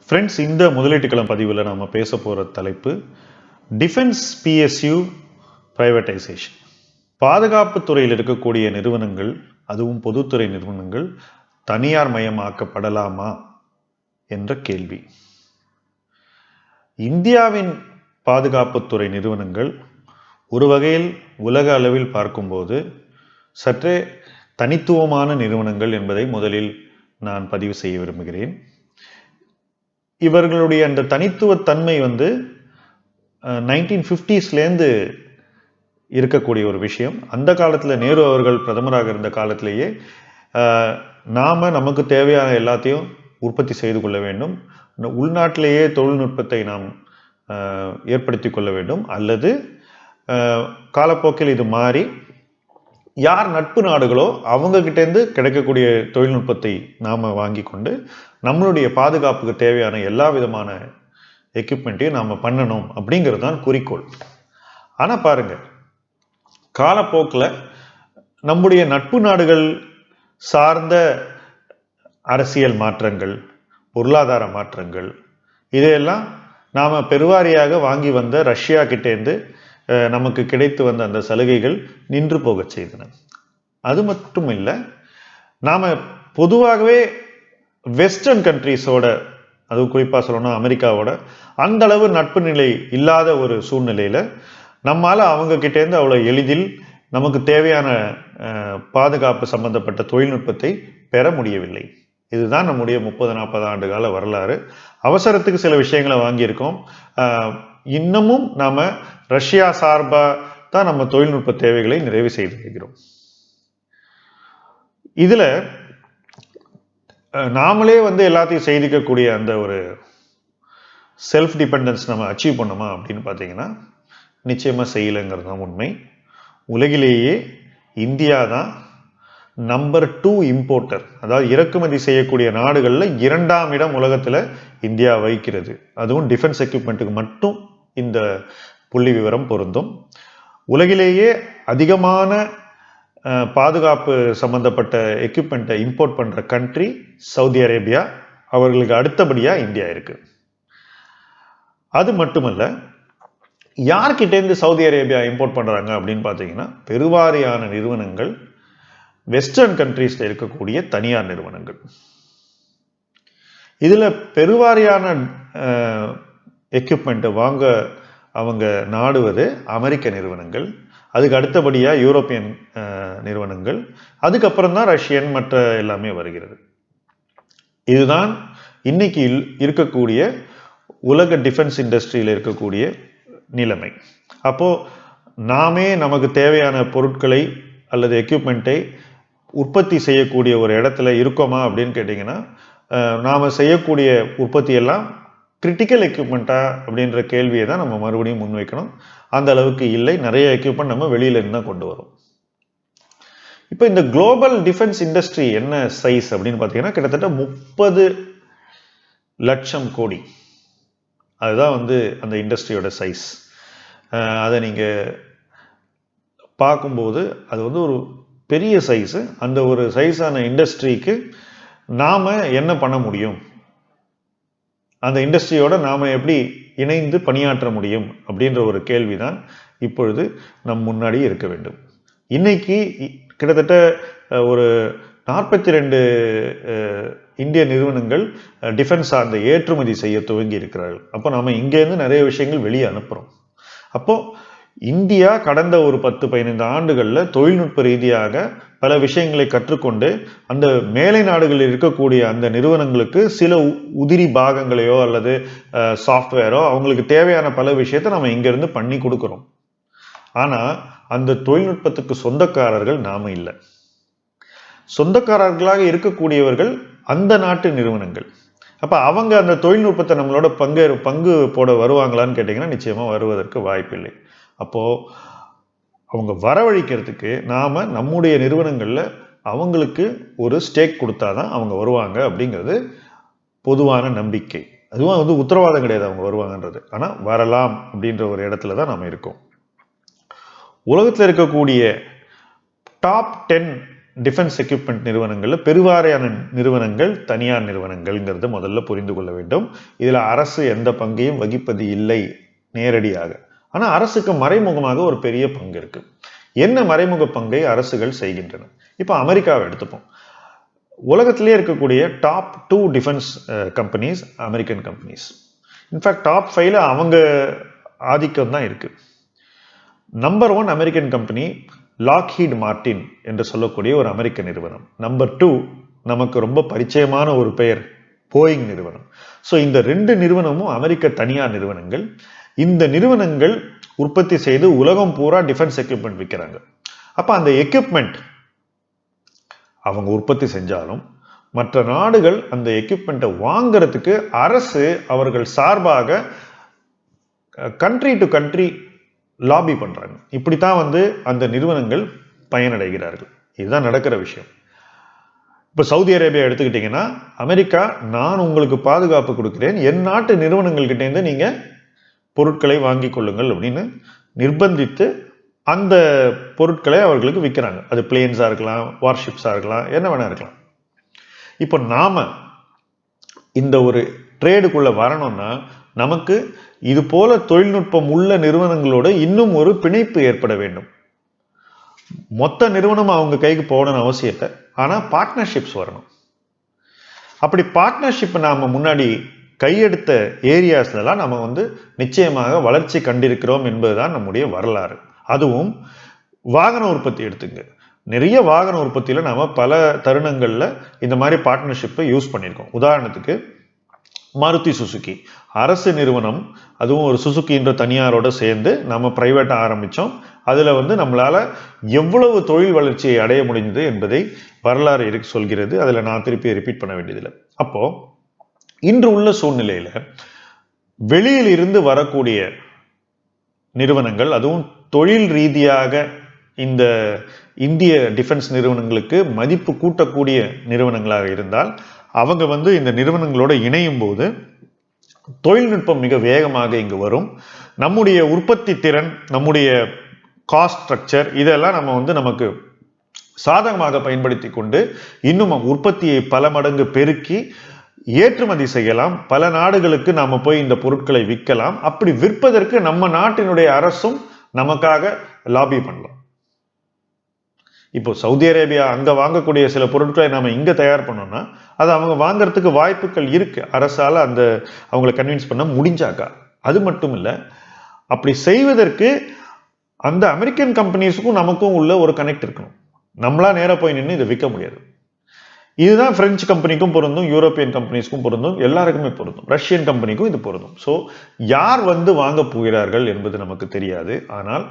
Friends, இந்த முதலீட்டுக்களம் பதிவில் நாம் பேச போகிற தலைப்பு டிஃபென்ஸ் பிஎஸ்யூ பிரைவேட்டைசேஷன். பாதுகாப்பு துறையில் இருக்கக்கூடிய நிறுவனங்கள், அதுவும் பொதுத்துறை நிறுவனங்கள் தனியார் மயமாக்கப்படலாமா என்ற கேள்வி. இந்தியாவின் பாதுகாப்புத்துறை நிறுவனங்கள் ஒரு வகையில் உலக அளவில் பார்க்கும்போது சற்றே தனித்துவமான நிறுவனங்கள் என்பதை முதலில் நான் பதிவு செய்ய விரும்புகிறேன். இவர்களுடைய அந்த தனித்துவத்தன்மை 1950ஸ்லேருந்து இருக்கக்கூடிய ஒரு விஷயம். அந்த காலத்தில் நேரு அவர்கள் பிரதமராக இருந்த காலத்திலேயே நமக்கு தேவையான எல்லாத்தையும் உற்பத்தி செய்து கொள்ள வேண்டும், உள்நாட்டிலேயே தொழில்நுட்பத்தை நாம் ஏற்படுத்தி கொள்ள வேண்டும், அல்லது காலப்போக்கில் இது மாறி யார் நட்பு நாடுகளோ அவங்க கிட்டேருந்து கிடைக்கக்கூடிய தொழில்நுட்பத்தை நாம் வாங்கி கொண்டு நம்மளுடைய பாதுகாப்புக்கு தேவையான எல்லா விதமான எக்யூப்மெண்ட்டையும் நாம் பண்ணணும் அப்படிங்கிறது தான் குறிக்கோள். ஆனால் பாருங்க, காலப்போக்கில் நம்முடைய நட்பு நாடுகள் சார்ந்த அரசியல் மாற்றங்கள், பொருளாதார மாற்றங்கள், இதையெல்லாம் நாம் பெருவாரியாக வாங்கி வந்த ரஷ்யா கிட்டேருந்து நமக்கு கிடைத்து வந்த அந்த சலுகைகள் நின்று போக செய்தன. அது மட்டும் இல்லை, நாம் பொதுவாகவே வெஸ்டர்ன் கண்ட்ரீஸோட, அதுவும் குறிப்பாக சொல்லணும் அமெரிக்காவோட அந்த அளவு நட்பு நிலை இல்லாத ஒரு சூழ்நிலையில் நம்மால் அவங்க கிட்டேருந்து அவ்வளோ எளிதில் நமக்கு தேவையான பாதுகாப்பு சம்பந்தப்பட்ட தொழில்நுட்பத்தை பெற முடியவில்லை. இதுதான் நம்முடைய 30-40 ஆண்டு கால வரலாறு. அவசரத்துக்கு சில விஷயங்களை வாங்கியிருக்கோம். இன்னமும் நாம் ரஷ்யா சார்பாக தான் நம்ம தொழில்நுட்ப தேவைகளை நிறைவு செய்து வருகிறோம். இதில் நாமளே எல்லாத்தையும் செய்திக்கக்கூடிய அந்த ஒரு செல்ஃப் டிபெண்டன்ஸ் நம்ம அச்சீவ் பண்ணுமா அப்படின்னு பார்த்தீங்கன்னா நிச்சயமாக செய்யலைங்கிறது தான் உண்மை. உலகிலேயே இந்தியா தான் நம்பர் 2 இம்போர்ட்டர், அதாவது இறக்குமதி செய்யக்கூடிய நாடுகளில் 2ஆம் இடம் உலகத்தில் இந்தியா வகிக்கிறது. அதுவும் டிஃபென்ஸ் எக்யூப்மெண்ட்டுக்கு மட்டும் இந்த புள்ளி விவரம் பொருந்தும். உலகிலேயே அதிகமான பாதுகாப்பு சம்பந்தப்பட்ட எக்யூப்மெண்ட்டை இம்போர்ட் பண்ணுற கண்ட்ரி சவுதி அரேபியா. அவர்களுக்கு அடுத்தபடியாக இந்தியா இருக்கு. அது மட்டுமல்ல, யார்கிட்டேருந்து சவுதி அரேபியா இம்போர்ட் பண்ணுறாங்க அப்படின்னு பார்த்தீங்கன்னா பெருவாரியான நிறுவனங்கள் வெஸ்டர்ன் கண்ட்ரீஸில் இருக்கக்கூடிய தனியார் நிறுவனங்கள். இதில் பெருவாரியான எக்யூப்மெண்ட்டை வாங்க அவங்க நாடுவது அமெரிக்க நிறுவனங்கள், அதுக்கு அடுத்தபடியாக யூரோப்பியன் நிறுவனங்கள், அதுக்கப்புறம் தான் ரஷ்யன் மற்ற எல்லாமே வருகிறது. இதுதான் இன்னைக்கு இருக்கக்கூடிய உலக டிஃபென்ஸ் இண்டஸ்ட்ரியில் இருக்கக்கூடிய நிலைமை. அப்போது நமக்கு தேவையான பொருட்களை அல்லது எக்யூப்மெண்ட்டை உற்பத்தி செய்யக்கூடிய ஒரு இடத்துல இருக்கோமா அப்படின்னு கேட்டிங்கன்னா, நாம் செய்யக்கூடிய உற்பத்தியெல்லாம் கிரிட்டிக்கல் எக்யூப்மெண்ட்டா அப்படின்ற கேள்வியை தான் நம்ம மறுபடியும் முன்வைக்கணும். அந்த அளவுக்கு இல்லை. நிறைய எக்யூப்மெண்ட் நம்ம வெளியிலேருந்து தான் கொண்டு வரோம். இப்போ இந்த குளோபல் டிஃபென்ஸ் இண்டஸ்ட்ரி என்ன சைஸ் அப்படின்னு பார்த்தீங்கன்னா கிட்டத்தட்ட 30 லட்சம் கோடி. அதுதான் அந்த இண்டஸ்ட்ரியோட சைஸ். அதை நீங்கள் பார்க்கும்போது அது ஒரு பெரிய சைஸு. அந்த ஒரு சைஸான இண்டஸ்ட்ரிக்கு நாம் என்ன பண்ண முடியும், அந்த இண்டஸ்ட்ரியோட நாம் எப்படி இணைந்து பணியாற்ற முடியும் அப்படின்ற ஒரு கேள்விதான் இப்பொழுது நம் முன்னாடி இருக்க வேண்டும். இன்னைக்கு கிட்டத்தட்ட ஒரு 42 இந்திய நிறுவனங்கள் டிஃபென்ஸ் சார்ந்த ஏற்றுமதி செய்ய துவங்கி இருக்கிறார்கள். அப்போ நாம் இங்கேருந்து நிறைய விஷயங்கள் வெளியே அனுப்புகிறோம். அப்போது இந்தியா கடந்த ஒரு 10-15 ஆண்டுகளில் தொழில்நுட்ப ரீதியாக பல விஷயங்களை கற்றுக்கொண்டு அந்த மேலை நாடுகளில் இருக்கக்கூடிய அந்த நிறுவனங்களுக்கு சில உதிரி பாகங்களையோ அல்லது சாஃப்ட்வேரோ அவங்களுக்கு தேவையான பல விஷயத்தை நம்ம இங்கேருந்து பண்ணி கொடுக்குறோம். ஆனால் அந்த தொழில்நுட்பத்துக்கு சொந்தக்காரர்கள் நாம் இல்லை. சொந்தக்காரர்களாக இருக்கக்கூடியவர்கள் அந்த நாட்டு நிறுவனங்கள். அப்போ அவங்க அந்த தொழில்நுட்பத்தை நம்மளோட பங்கு போட வருவாங்களான்னு கேட்டிங்கன்னா நிச்சயமாக வருவதற்கு வாய்ப்பில்லை. அப்போது அவங்க வரவழைக்கிறதுக்கு நாம் நம்முடைய நிறுவனங்களில் அவங்களுக்கு ஒரு ஸ்டேக் கொடுத்தா தான் அவங்க வருவாங்க அப்படிங்கிறது பொதுவான நம்பிக்கை. அதுவும் உத்தரவாதம் கிடையாது அவங்க வருவாங்கன்றது. ஆனால் வரலாம் அப்படின்ற ஒரு இடத்துல தான் நாம் இருக்கோம். உலகத்தில் இருக்கக்கூடிய டாப் 10 டிஃபென்ஸ் எக்யூப்மெண்ட் நிறுவனங்கள்ல பெருவாரியான நிறுவனங்கள் தனியார் நிறுவனங்கள்ங்கிறத முதல்ல புரிந்து கொள்ள வேண்டும். இதுல அரசு எந்த பங்கையும் வகிப்பது இல்லை நேரடியாக. ஆனா அரசுக்கு மறைமுகமாக ஒரு பெரிய பங்கு இருக்கு. என்ன மறைமுக பங்கை அரசுகள் செய்கின்றன? இப்ப அமெரிக்காவை எடுத்துப்போம். உலகத்திலே இருக்கக்கூடிய top 2 defence companies American companies. In fact top 5ல அவங்க ஆதிக்கம் தான் இருக்கு. Number 1 American company Lockheed Martin என்று சொல்லக்கூடிய ஒரு அமெரிக்க நிறுவனம். நம்பர் 2 நமக்கு ரொம்ப பரிச்சயமான ஒரு பெயர் போயிங் நிறுவனம். ஸோ இந்த 2 நிறுவனமும் அமெரிக்க தனியார் நிறுவனங்கள். இந்த நிறுவனங்கள் உற்பத்தி செய்து உலகம் பூரா டிஃபென்ஸ் எக்யூப்மெண்ட் விற்கிறாங்க. அப்ப அந்த எக்யூப்மெண்ட் அவங்க உற்பத்தி செஞ்சாலும் மற்ற நாடுகள் அந்த எக்யூப்மெண்ட்டை வாங்கிறதுக்கு அரசு அவர்கள் சார்பாக கண்ட்ரி டு கண்ட்ரி லாபி பண்றாங்க. இப்படித்தான் அந்த நிறுவனங்கள் பயனடைகிறார்கள். இதுதான் நடக்கிற விஷயம். இப்ப சவுதி அரேபியா எடுத்துக்கிட்டீங்கன்னா, அமெரிக்கா நான் உங்களுக்கு பாதுகாப்பு கொடுக்கிறேன், என் நாட்டு நிறுவனங்கள் கிட்ட இருந்து நீங்க பொருட்களை வாங்கிக் கொள்ளுங்கள் அப்படின்னு நிர்பந்தித்து அந்த பொருட்களை அவர்களுக்கு விற்கிறாங்க. அது பிளேன்ஸா இருக்கலாம், வார்ஷிப்ஸா இருக்கலாம், என்ன வேணா இருக்கலாம். இப்போ நாம இந்த ஒரு ட்ரேடுக்குள்ள வரணும்னா நமக்கு இது போல தொழில்நுட்பம் உள்ள நிறுவனங்களோடு இன்னும் ஒரு பிணைப்பு ஏற்பட வேண்டும். மொத்த நிறுவனம் அவங்க கைக்கு போகணும்னு அவசியம் இல்லை. ஆனா பார்ட்னர்ஷிப்ஸ் வரணும். அப்படி பார்ட்னர்ஷிப் நாம முன்னாடி கையெடுத்த ஏரியாஸ்லாம் நம்ம நிச்சயமாக வளர்ச்சி கண்டிருக்கிறோம் என்பதுதான் நம்முடைய வரலாறு. அதுவும் வாகன உற்பத்தி எடுத்துங்க. நிறைய வாகன உற்பத்தியில நாம பல தருணங்கள்ல இந்த மாதிரி பார்ட்னர்ஷிப்பை யூஸ் பண்ணியிருக்கோம். உதாரணத்துக்கு மாருதி சுசுகி அரசு நிறுவனம், அதுவும் ஒரு சுசுகின்ற தனியாரோட சேர்ந்து நம்ம பிரைவேட்டா ஆரம்பிச்சோம். அதுல நம்மளால எவ்வளவு தொழில் வளர்ச்சியை அடைய முடிந்தது என்பதை வரலாறு சொல்கிறது. அதுல நான் திருப்பி ரிப்பீட் பண்ண வேண்டியதில்லை. அப்போ இன்று உள்ள சூழ்நிலையில வெளியில் இருந்து வரக்கூடிய நிறுவனங்கள், அதுவும் தொழில் ரீதியாக இந்த இந்திய டிஃபென்ஸ் நிறுவனங்களுக்கு மதிப்பு கூட்டக்கூடிய நிறுவனங்களாக இருந்தால் அவங்க இந்த நிறுவனங்களோட இணையும் போது தொழில்நுட்பம் மிக வேகமாக இங்கு வரும். நம்முடைய உற்பத்தி திறன், நம்முடைய காஸ்ட் ஸ்ட்ரக்சர் இதெல்லாம் நம்ம நமக்கு சாதகமாக பயன்படுத்தி கொண்டு இன்னும் உற்பத்தியை பல மடங்கு பெருக்கி ஏற்றுமதி செய்யலாம். பல நாடுகளுக்கு நாம போய் இந்த பொருட்களை விற்கலாம். அப்படி விற்பதற்கு நம்ம நாட்டினுடைய அரசும் நமக்காக லாபி பண்ணலாம். இப்போ சவுதி அரேபியா அங்க வாங்கக்கூடிய சில பொருட்களை நாம இங்க தயார் பண்ணோம்னா அது அவங்க வாங்கறதுக்கு வாய்ப்புகள் இருக்கு. அரசால அவங்களை கன்வின்ஸ் பண்ண முடிஞ்சாக்கா. அது மட்டும் இல்ல, அப்படி செய்வதற்கு அந்த அமெரிக்கன் கம்பெனிஸுக்கும் நமக்கும் உள்ள ஒரு கனெக்ட் இருக்கணும். நம்மளா நேரா போய் நின்று இதை விற்க முடியாது. இதுதான் பிரெஞ்சு கம்பெனிக்கும் பொருந்தும், யூரோப்பியன் கம்பெனிஸ்க்கும் பொருந்தும், எல்லாருக்குமே பொருந்தும், ரஷ்யன் கம்பெனிக்கும் இது பொருந்தும். ஸோ யார் வாங்க போகிறார்கள் என்பது நமக்கு தெரியாது. ஆனால்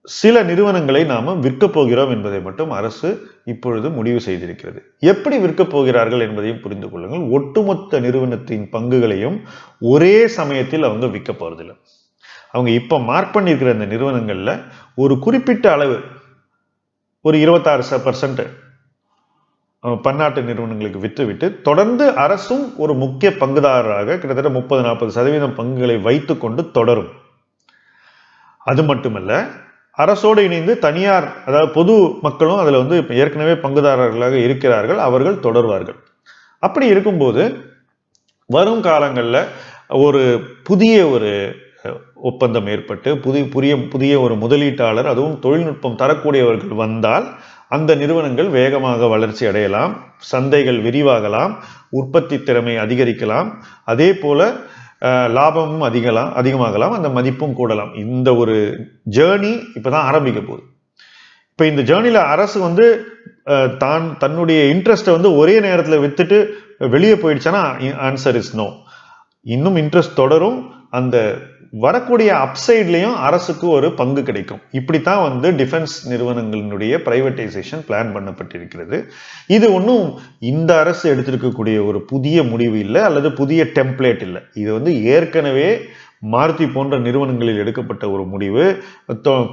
சில நிறுவனங்களை நாம விற்க போகிறோம் என்பதை மட்டும் அரசு இப்பொழுது முடிவு செய்திருக்கிறது. எப்படி விற்க போகிறார்கள் என்பதையும் புரிந்து கொள்ளுங்கள். ஒட்டுமொத்த நிறுவனத்தின் பங்குகளையும் ஒரே சமயத்தில் அவங்க விற்க போறதில்லை. அவங்க இப்ப மார்க் பண்ணியிருக்கிற இந்த நிறுவனங்கள்ல ஒரு குறிப்பிட்ட அளவு, ஒரு 26% பன்னாட்டு நிறுவனங்களுக்கு விற்றுவிட்டு தொடர்ந்து அரசும் ஒரு முக்கிய பங்குதாரராக கிட்டத்தட்ட 30-40% பங்குகளை வைத்துக் கொண்டு தொடரும். அது மட்டுமல்ல, அரசோடு இணைந்து தனியார், அதாவது பொது மக்களும் அதுல ஏற்கனவே பங்குதாரர்களாக இருக்கிறார்கள், அவர்கள் தொடர்வார்கள். அப்படி இருக்கும்போது வரும் காலங்கள்ல ஒரு புதிய ஒரு ஒப்பந்தம் ஏற்பட்டு புதிய ஒரு முதலீட்டாளர், அதுவும் தொழில்நுட்பம் தரக்கூடியவர்கள் வந்தால் அந்த நிறுவனங்கள் வேகமாக வளர்ச்சி அடையலாம், சந்தைகள் விரிவாகலாம், உற்பத்தி திறமை அதிகரிக்கலாம், அதே போல லாபமும் அதிகமாகலாம், அந்த மதிப்பும் கூடலாம். இந்த ஒரு ஜேர்னி இப்பதான் ஆரம்பிக்க போகுது. இப்ப இந்த ஜேர்னில அரசு தன்னுடைய இன்ட்ரெஸ்ட்டை ஒரே நேரத்தில் வித்துட்டு வெளியே போயிடுச்சுன்னா ஆன்சர் இஸ் நோ. இன்னும் இன்ட்ரெஸ்ட் தொடரும். அந்த வரக்கூடிய அப்சைட்லயும் அரசுக்கு ஒரு பங்கு கிடைக்கும். இப்படித்தான் டிஃபென்ஸ் நிறுவனங்களினுடைய பிரைவேட்டைசேஷன் பிளான் பண்ணப்பட்டிருக்கிறது. இது ஒன்றும் இந்த அரசு எடுத்திருக்கக்கூடிய ஒரு புதிய முடிவு இல்லை, அல்லது புதிய டெம்ப்ளேட் இல்லை. இது ஏற்கனவே மாருதி போன்ற நிறுவனங்களில் எடுக்கப்பட்ட ஒரு முடிவு.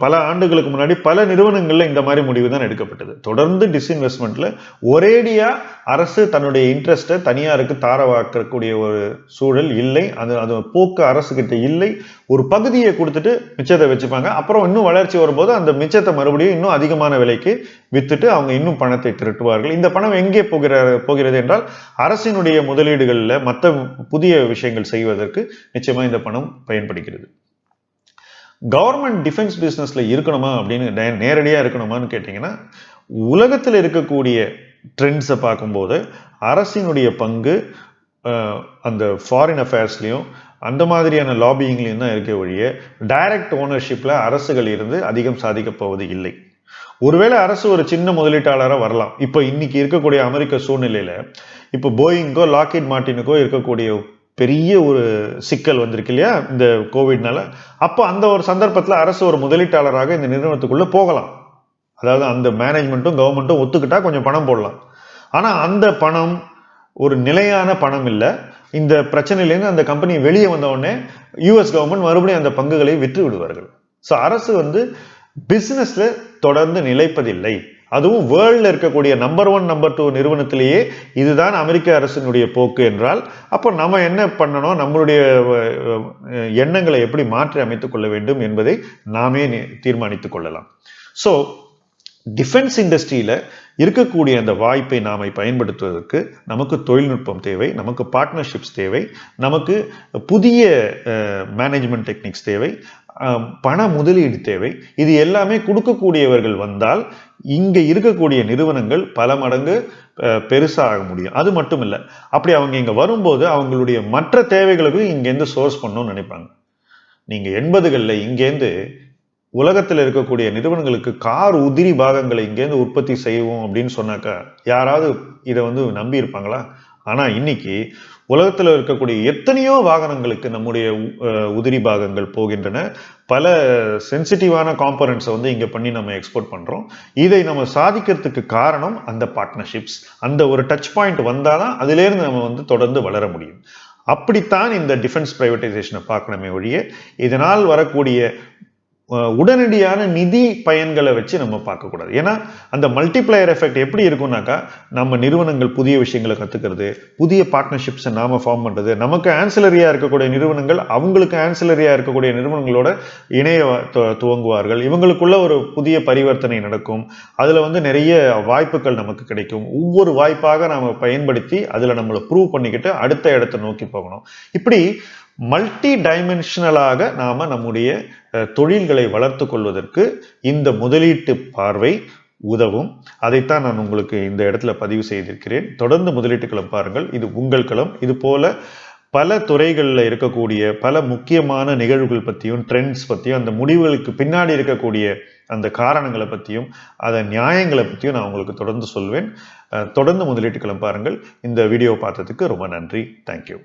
பல ஆண்டுகளுக்கு முன்னாடி பல நிறுவனங்கள்ல இந்த மாதிரி முடிவு தான் எடுக்கப்பட்டது. தொடர்ந்து டிஸ்இன்வெஸ்ட்மெண்ட்ல ஒரேடியா அரசு தன்னுடைய இன்ட்ரெஸ்ட்டை தனியாருக்கு தாரவாக்கக்கூடிய ஒரு சூழல் இல்லை. அது போக்கு அரசு கிட்ட இல்லை. ஒரு பகுதியை கொடுத்துட்டு மிச்சத்தை வச்சுப்பாங்க. அப்புறம் இன்னும் வளர்ச்சி வரும்போது அந்த மிச்சத்தை மறுபடியும் இன்னும் அதிகமான விலைக்கு வித்துட்டு அவங்க இன்னும் பணத்தை திரட்டுவார்கள். இந்த பணம் எங்கே போகிறது என்றால் அரசினுடைய முதலீடுகளில் மற்ற புதிய விஷயங்கள் செய்வதற்கு நிச்சயமா இந்த பணம் பயன்படுகிறது. கவர்மெண்ட் டிஃபென்ஸ் பிஸ்னஸ்ல இருக்கணுமா அப்படின்னு நேரடியாக இருக்கணுமான்னு கேட்டிங்கன்னா, உலகத்தில் இருக்கக்கூடிய ட்ரெண்ட்ஸை பார்க்கும்போது அரசினுடைய பங்கு அந்த ஃபாரின் அஃபேர்ஸ்லையும் அந்த மாதிரியான லாபியிங்லையும் தான் இருக்க ஒழிய டைரக்ட் ஓனர்ஷிப்பில் அரசுகள் இருந்து அதிகம் சாதிக்கப் போவது இல்லை. ஒருவேளை அரசு ஒரு சின்ன முதலீட்டாளராக வரலாம். இப்போ இன்னைக்கு இருக்கக்கூடிய அமெரிக்க சூழ்நிலையில் இப்போ போயிங்கோ லாக்ஹீட் மார்ட்டினுக்கோ இருக்கக்கூடிய பெரிய ஒரு சிக்கல் வந்திருக்கு இல்லையா இந்த கோவிட்னால. அப்போ அந்த ஒரு சந்தர்ப்பத்தில் அரசு ஒரு முதலீட்டாளராக இந்த நிறுவனத்துக்குள்ள போகலாம். அதாவது அந்த மேனேஜ்மெண்ட்டும் கவர்மெண்ட்டும் ஒத்துக்கிட்டா கொஞ்சம் பணம் போடலாம். ஆனால் அந்த பணம் ஒரு நிலையான பணம் இல்லை. இந்த பிரச்சனையிலேருந்து அந்த கம்பெனி வெளியே வந்த உடனே யூஎஸ் கவர்மெண்ட் மறுபடியும் அந்த பங்குகளை விற்று விடுவார்கள். ஸோ அரசு பிசினஸ்ல தொடர்ந்து நிலைப்பதில்லை. அதுவும் வேர்ல்ட்ல இருக்கக்கூடிய நம்பர் 1 நம்பர் 2 நிறுவனத்திலேயே இதுதான் அமெரிக்க அரசினுடைய போக்கு என்றால் அப்போ நம்ம என்ன பண்ணணும், நம்மளுடைய எண்ணங்களை எப்படி மாற்றி அமைத்துக் கொள்ள வேண்டும் என்பதை நாமே தீர்மானித்துக் கொள்ளலாம். ஸோ டிஃபென்ஸ் இண்டஸ்ட்ரியில இருக்கக்கூடிய அந்த வாய்ப்பை நாம பயன்படுத்துவதற்கு நமக்கு தொழில்நுட்பம் தேவை, நமக்கு பார்ட்னர்ஷிப்ஸ் தேவை, நமக்கு புதிய மேனேஜ்மெண்ட் டெக்னிக்ஸ் தேவை, பண முதலீடு தேவை. இது எல்லாமே கொடுக்கக்கூடியவர்கள் வந்தால் இங்க இருக்கக்கூடிய நிறுவனங்கள் பல மடங்கு பெருசாக முடியும். அது மட்டும் இல்லை, அப்படி அவங்க இங்க வரும்போது அவங்களுடைய மற்ற தேவைகளுக்கும் இங்கேருந்து சோர்ஸ் பண்ணணும்னு நினைப்பாங்க. நீங்க 80களில் இங்கேருந்து உலகத்தில் இருக்கக்கூடிய நிறுவனங்களுக்கு கார் உதிரி பாகங்களை இங்கேருந்து உற்பத்தி செய்வோம் அப்படின்னு சொன்னாக்கா யாராவது இதை நம்பி இருப்பாங்களா? ஆனா இன்னைக்கு உலகத்தில் இருக்கக்கூடிய எத்தனையோ வாகனங்களுக்கு நம்முடைய உதிரி பாகங்கள் போகின்றன. பல சென்சிட்டிவான காம்பனன்ட்ஸை இங்க பண்ணி நம்ம எக்ஸ்போர்ட் பண்றோம். இதை நம்ம சாதிக்கிறதுக்கு காரணம் அந்த பார்ட்னர்ஷிப்ஸ். அந்த ஒரு டச் பாயிண்ட் வந்தாதான் அதுல இருந்து நம்ம தொடர்ந்து வளர முடியும். அப்படித்தான் இந்த டிஃபென்ஸ் பிரைவேட்டைசேஷனை பார்க்கணுமே ஒழிய இதனால் வரக்கூடிய உடனடியான நிதி பயன்களை வச்சு நம்ம பார்க்கக்கூடாது. ஏன்னா அந்த மல்டிப்ளையர் எஃபெக்ட் எப்படி இருக்கும்னாக்கா நம்ம நிறுவனங்கள் புதிய விஷயங்களை கத்துக்கிறது, புதிய பார்ட்னர்ஷிப்ஸை நாம ஃபார்ம் பண்றது, நமக்கு ஆன்சிலரியா இருக்கக்கூடிய நிறுவனங்கள் அவங்களுக்கு ஆன்சிலரியா இருக்கக்கூடிய நிறுவனங்களோட இணைய துவங்குவார்கள். இவங்களுக்குள்ள ஒரு புதிய பரிவர்த்தனை நடக்கும். அதுல நிறைய வாய்ப்புகள் நமக்கு கிடைக்கும். ஒவ்வொரு வாய்ப்பாக நாம பயன்படுத்தி அதுல நம்மளை ப்ரூவ் பண்ணிக்கிட்டு அடுத்த இடத்தை நோக்கி போகணும். இப்படி மல்டி டைமென்ஷனலாக நாம நம்முடைய தொழில்களை வளர்த்து கொள்வதற்கு இந்த முதலீட்டு பார்வை உதவும். அதைத்தான் நான் உங்களுக்கு இந்த இடத்துல பதிவு செய்திருக்கிறேன். தொடர்ந்து முதலீட்டு களம் பாருங்கள். இது உங்கள் களம். இது போல பல துறைகளில் இருக்கக்கூடிய பல முக்கியமான நிகழ்வுகள் பற்றியும் ட்ரெண்ட்ஸ் பற்றியும் அந்த முடிவுகளுக்கு பின்னாடி இருக்கக்கூடிய அந்த காரணங்களை பற்றியும் அதன் நியாயங்களை பற்றியும் நான் உங்களுக்கு தொடர்ந்து சொல்வேன். தொடர்ந்து முதலீட்டு களம் பாருங்கள். இந்த வீடியோ பார்த்ததுக்கு ரொம்ப நன்றி. தேங்க்யூ.